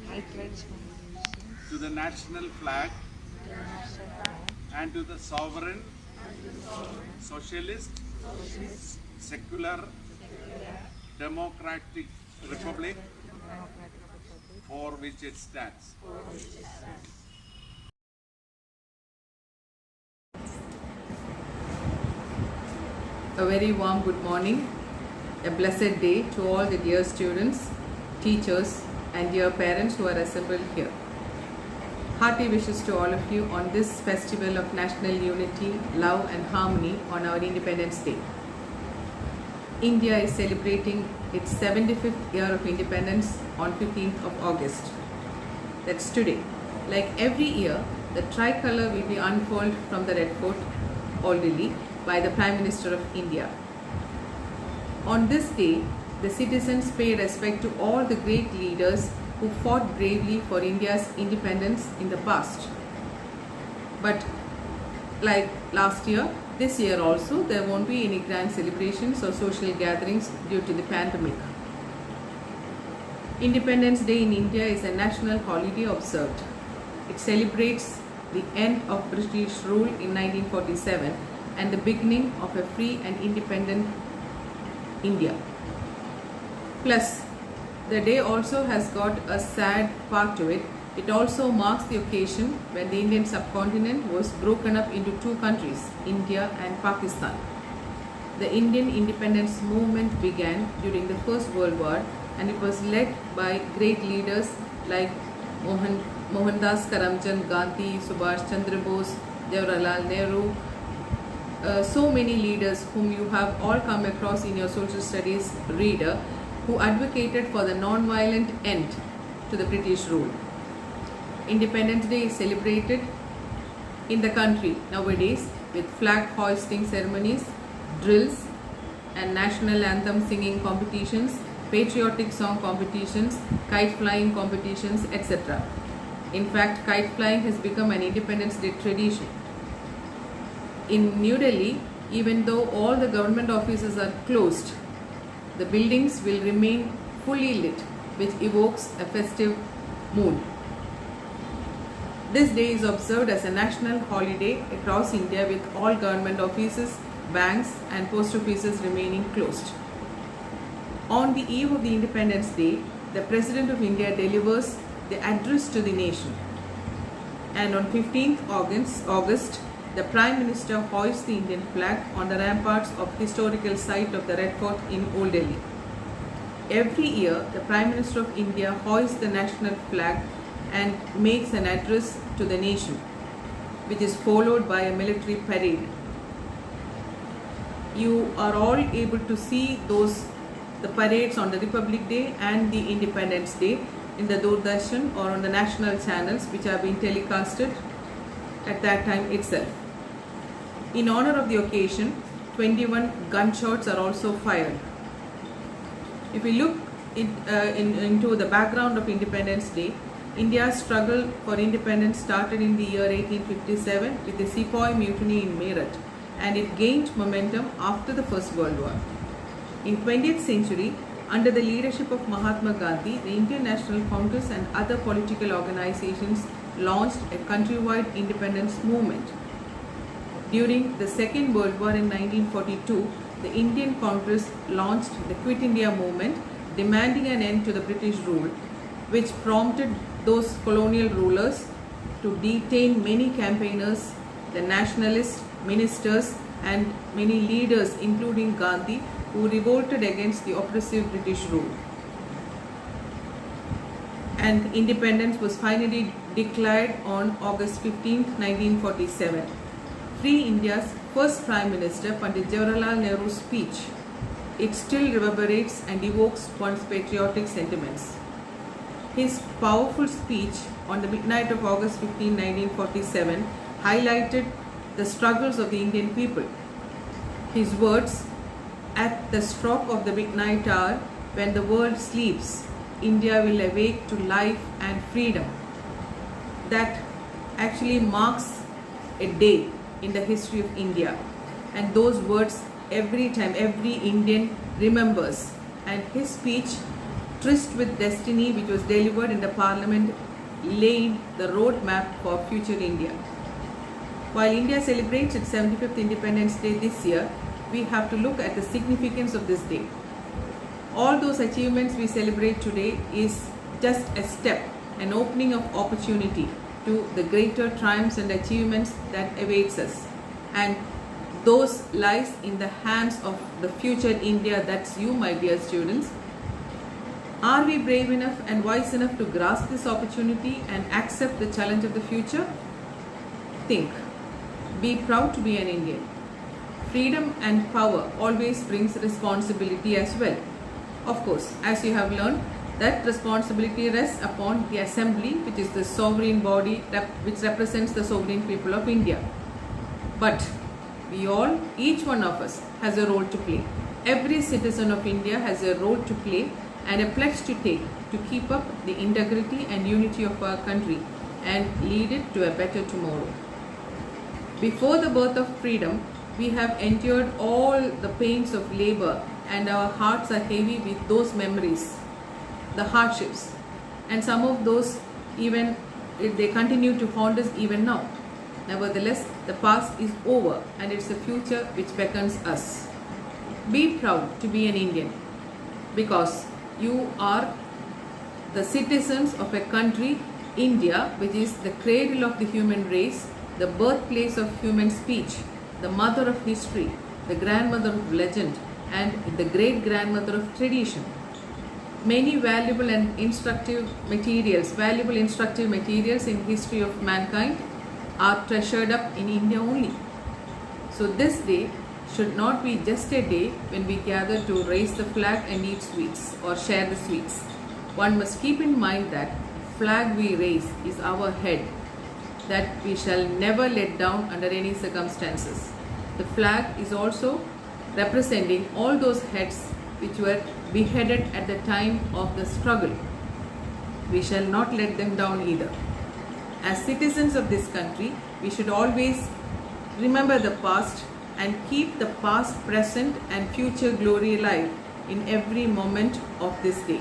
I pledge to the national flag to the national flag, and to the sovereign, socialist, socialist, secular, secular, democratic republic democratic republic, for which it stands. for which it stands. A very warm good morning, a blessed day to all the dear students, teachers and dear parents who are assembled here. Hearty wishes to all of you on this festival of national unity, love and harmony on our Independence Day. India is celebrating its 75th year of independence on 15th of August. That's today. Like every year, the tricolour will be unfurled from the Red Fort, Old Delhi, by the Prime Minister of India. On this day, the citizens pay respect to all the great leaders who fought bravely for India's independence in the past. But like last year, this year also, there won't be any grand celebrations or social gatherings due to the pandemic. Independence Day in India is a national holiday observed. It celebrates the end of British rule in 1947 and the beginning of a free and independent India. Plus, the day also has got a sad part to it. It also marks the occasion when the Indian subcontinent was broken up into two countries, India and Pakistan. The Indian independence movement began during the First World War and it was led by great leaders like Mohandas Karamchand Gandhi, Subhash Chandra Bose, Jawaharlal Nehru, so many leaders whom you have all come across in your social studies reader who advocated for the non-violent end to the British rule. Independence Day is celebrated in the country nowadays with flag hoisting ceremonies, drills and national anthem singing competitions, patriotic song competitions, kite flying competitions, etc. In fact, kite flying has become an Independence Day tradition. In New Delhi, even though all the government offices are closed, the buildings will remain fully lit, which evokes a festive mood. This day is observed as a national holiday across India with all government offices, banks and post offices remaining closed. On the eve of the Independence Day, the President of India delivers the address to the nation. And on 15th August, the Prime Minister hoists the Indian flag on the ramparts of historical site of the Red Fort in Old Delhi. Every year, the Prime Minister of India hoists the national flag and makes an address to the nation, which is followed by a military parade. You are all able to see the parades on the Republic Day and the Independence Day in the Doordarshan or on the national channels which have been telecasted at that time itself. In honor of the occasion, 21 gunshots are also fired. If we look into the background of Independence Day, India's struggle for independence started in the year 1857 with the Sepoy Mutiny in Meerut, and it gained momentum after the First World War. In 20th century, under the leadership of Mahatma Gandhi, the Indian National Congress and other political organizations launched a countrywide independence movement. During the Second World War in 1942, the Indian Congress launched the Quit India movement, demanding an end to the British rule, which prompted those colonial rulers to detain many campaigners, the nationalists, ministers and many leaders including Gandhi who revolted against the oppressive British rule. And independence was finally declared on August 15, 1947. Free India's first Prime Minister, Pandit Jawaharlal Nehru's speech, it still reverberates and evokes one's patriotic sentiments. His powerful speech on the midnight of August 15, 1947 highlighted the struggles of the Indian people. His words, "At the stroke of the midnight hour, when the world sleeps, India will awake to life and freedom," that actually marks a day in the history of India. And those words every time every Indian remembers, and his speech tryst with destiny which was delivered in the Parliament laid the roadmap for future India. While India celebrates its 75th Independence Day this year, we have to look at the significance of this day. All those achievements we celebrate today is just a step, an opening of opportunity to the greater triumphs and achievements that awaits us. And those lies in the hands of the future India, that's you, my dear students. Are we brave enough and wise enough to grasp this opportunity and accept the challenge of the future? Think. Be proud to be an Indian. Freedom and power always brings responsibility as well. Of course, as you have learned, that responsibility rests upon the assembly, which is the sovereign body which represents the sovereign people of India. But we all, each one of us, has a role to play. Every citizen of India has a role to play and a pledge to take to keep up the integrity and unity of our country and lead it to a better tomorrow. Before the birth of freedom, we have endured all the pains of labor, and our hearts are heavy with those memories, the hardships, and some of those even they continue to haunt us even now. Nevertheless, the past is over and it's the future which beckons us. Be proud to be an Indian because you are the citizens of a country, India, which is the cradle of the human race, the birthplace of human speech, the mother of history, the grandmother of legend, and the great-grandmother of tradition. Many valuable instructive materials in history of mankind are treasured up in India only. So this day should not be just a day when we gather to raise the flag and eat sweets or share the sweets. One must keep in mind that flag we raise is our head, that we shall never let down under any circumstances. The flag is also representing all those heads which were beheaded at the time of the struggle. We shall not let them down either. As citizens of this country, we should always remember the past and keep the past, present and future glory alive in every moment of this day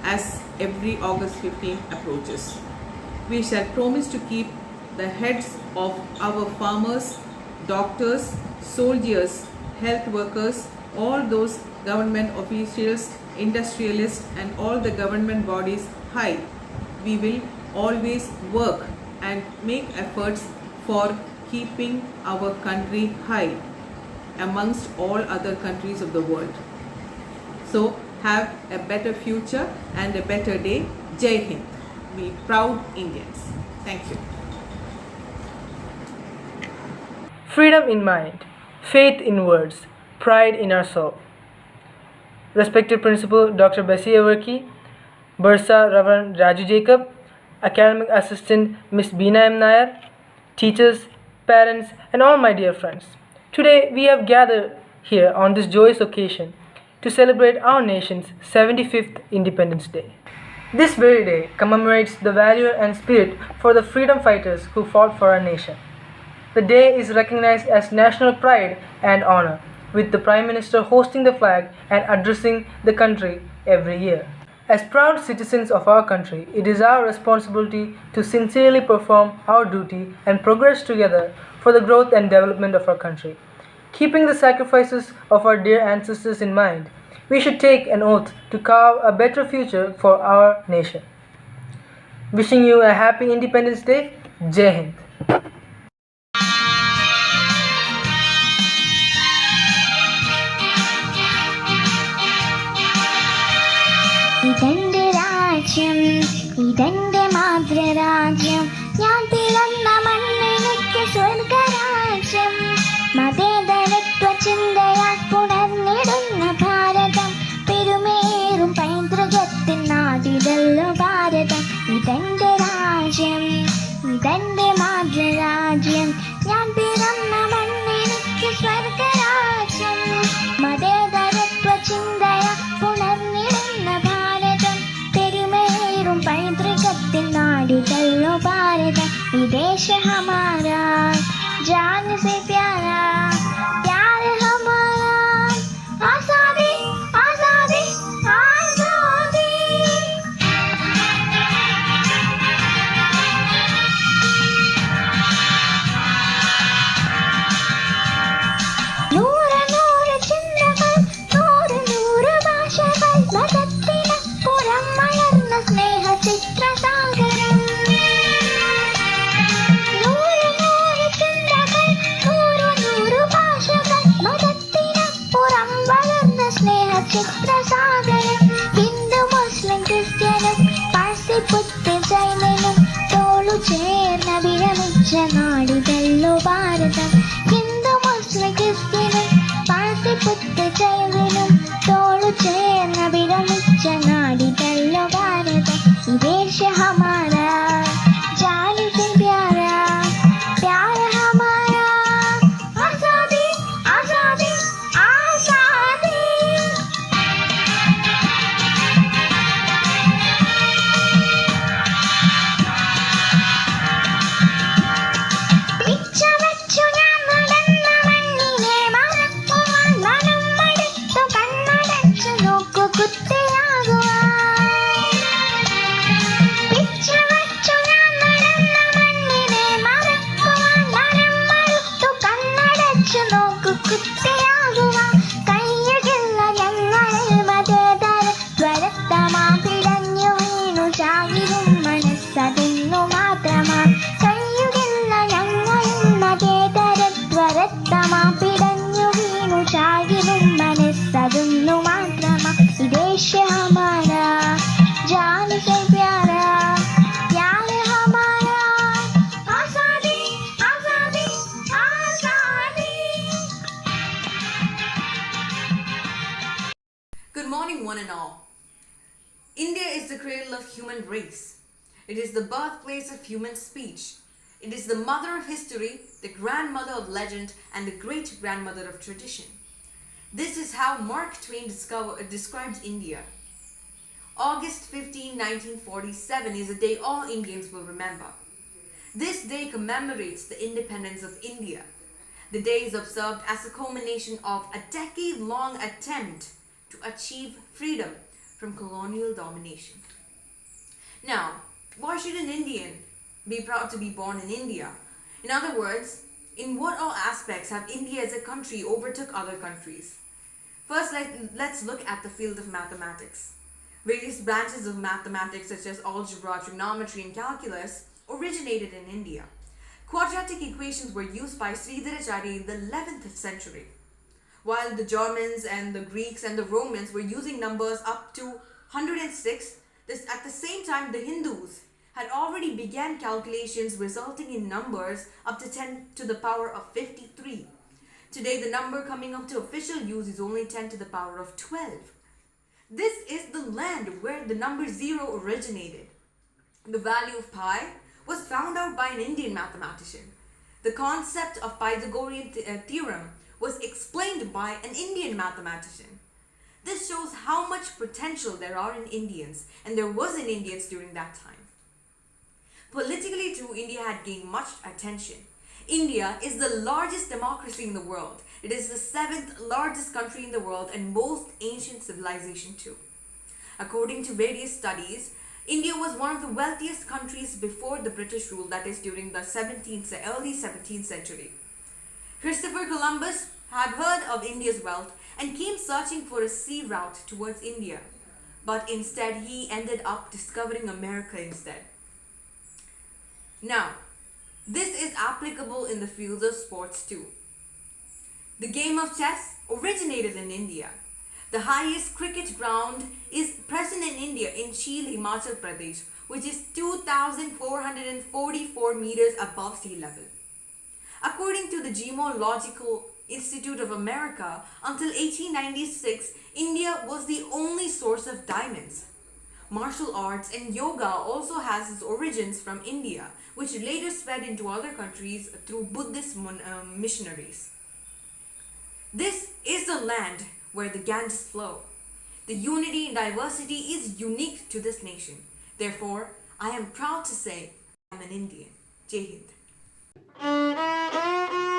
as every August 15 approaches. We shall promise to keep the heads of our farmers, doctors, soldiers, health workers, all those government officials, industrialists and all the government bodies high. We will always work and make efforts for keeping our country high amongst all other countries of the world. So have a better future and a better day. Jai Hind. Be proud Indians. Thank you. Freedom in mind, faith in words, pride in our soul. Respected Principal Dr. Bessie Averki, Bursa Reverend Raju Jacob, Academic Assistant Miss Beena M. Nair, teachers, parents and all my dear friends. Today we have gathered here on this joyous occasion to celebrate our nation's 75th Independence Day. This very day commemorates the valor and spirit for the freedom fighters who fought for our nation. The day is recognized as national pride and honor, with the Prime Minister hosting the flag and addressing the country every year. As proud citizens of our country, it is our responsibility to sincerely perform our duty and progress together for the growth and development of our country. Keeping the sacrifices of our dear ancestors in mind, we should take an oath to carve a better future for our nation. Wishing you a happy Independence Day. Jai Hind. ഇതെന്റെ രാജ്യം ഇതെന്റെ മാതൃരാജ്യം ഞാൻ പിറന്ന മണ്ണെനിക്ക് സ്വർഗരാജ്യം മതേതരത്വ ചിന്തയാൽ പുണർന്നിടുന്ന ഭാരതം പെരുമേറും പൈതൃകത്തിൻ നാടിതല്ലോ ഭാരതം ഇതെന്റെ രാജ്യം ഇതെന്റെ മാതൃരാജ്യം ഞാൻ പിറന്ന മണ്ണെനിക്ക് സ്വർഗരാജ്യം മതേതരത്വ ചിന്തയാൽ പുണർന്നിടുന്ന ഭാരതം പെരുമേറും പൈതൃകത്തിൻ നാടിതല്ലോ ഭാരതം ഈ ദേശ ഹമാരാ जान से प्यारा प्यार हमारा आजादी आजादी आजादी സ്നേഹചിത്രസാഗരം നൂറ് നൂറ് ചിന്തകൾ നൂറു നൂറു ഭാഷകൾ മതത്തിനപ്പുറം വളർന്ന സ്നേഹചിത്രസാഗരം ഹിന്ദു മുസ്ലിം ക്രിസ്ത്യനും പാഴ്സി പുത്ത് ജൈനനും തോളു ചേർന്ന വിരമിച്ച നാടിതല്ലോ ഭാരതം ഹിന്ദു മുസ്ലിം ക്രിസ്ത്യനും പാഴ്സി പുത്ത് ജൈനനും തോളു ചേർന്ന വിരമിച്ച നാടിതല്ലോ ഭാരതം ഈ ദേശ ഹമാരാ जाने से प्यारा प्यार हमारा आजादी आजादी आजादी പിച്ച വെച്ചു ഞാൻ നടന്ന മണ്ണിനെ മറക്കുവാൻ മനം മടുത്തു കണ്ണടച്ചു നോക്കു കുത്തിയാകുവാൻ പിച്ച വെച്ചു ഞാൻ നടന്ന മണ്ണിനെ മറക്കുവാൻ മനം മടുത്തു കണ്ണടച്ചു നോക്കു കുത്തിയാകുവാൻ കഴിയുകില്ല ഞങ്ങളിൽ മതേതര ത്വരത്തമാ പിടഞ്ഞു വീണു ചാകിരും മനസ്സതിന്നു മാത്രമാ കഴിയുകില്ല ഞങ്ങളിൽ മതേതര ത്വരത്തമാ പിടഞ്ഞു വീണു ചാകിരും മനസ്സതിന്നു മാത്രമാ ഈ ദേശ ഹമാരാ जान से प्यारा प्यार हमारा आजादी आजादी आजादी Good morning, one and all. India is the cradle of human race. It is the birthplace of human speech. It is the mother of history, the grandmother of legend, and the great-grandmother of tradition. This is how Mark Twain describes India. August 15, 1947 is a day all Indians will remember. This day commemorates the independence of India. The day is observed as a culmination of a decade-long attempt to achieve freedom from colonial domination. Now, why should an Indian be proud to be born in India? In other words, in what all aspects have India as a country overtook other countries? First, let's look at the field of mathematics. Various branches of mathematics such as algebra, trigonometry, and calculus originated in India. Quadratic equations were used by Sridharacharya in the 11th century, while the Germans and the Greeks and the Romans were using numbers up to 106. At the same time, the Hindus had already began calculations resulting in numbers up to 10 to the power of 53. Today, the number coming up to official use is only 10 to the power of 12. This is the land where the number 0 originated. The value of pi was found out by an Indian mathematician. The concept of Pythagorean theorem was explained by an Indian mathematician. This shows how much potential there are in Indians, and there was in Indians during that time. Politically too, India had gained much attention. India is the largest democracy in the world. It is the 7th largest country in the world and most ancient civilization too. According to various studies, India was one of the wealthiest countries before the British rule, that is during the early 17th century. Christopher Columbus had heard of India's wealth and came searching for a sea route towards India, but instead he ended up discovering America instead. Now, this is applicable in the field of sports too. The game of chess originated in India. The highest cricket ground is present in India in Chil, Himachal Pradesh, which is 2,444 meters above sea level. According to the Geological Institute of America, until 1896, India was the only source of diamonds. Martial arts and yoga also has its origins from India, which later spread into other countries through Buddhist missionaries. This is the land where the Ganges flow. The unity and diversity is unique to this nation. Therefore, I am proud to say I am an Indian. Jai Hind.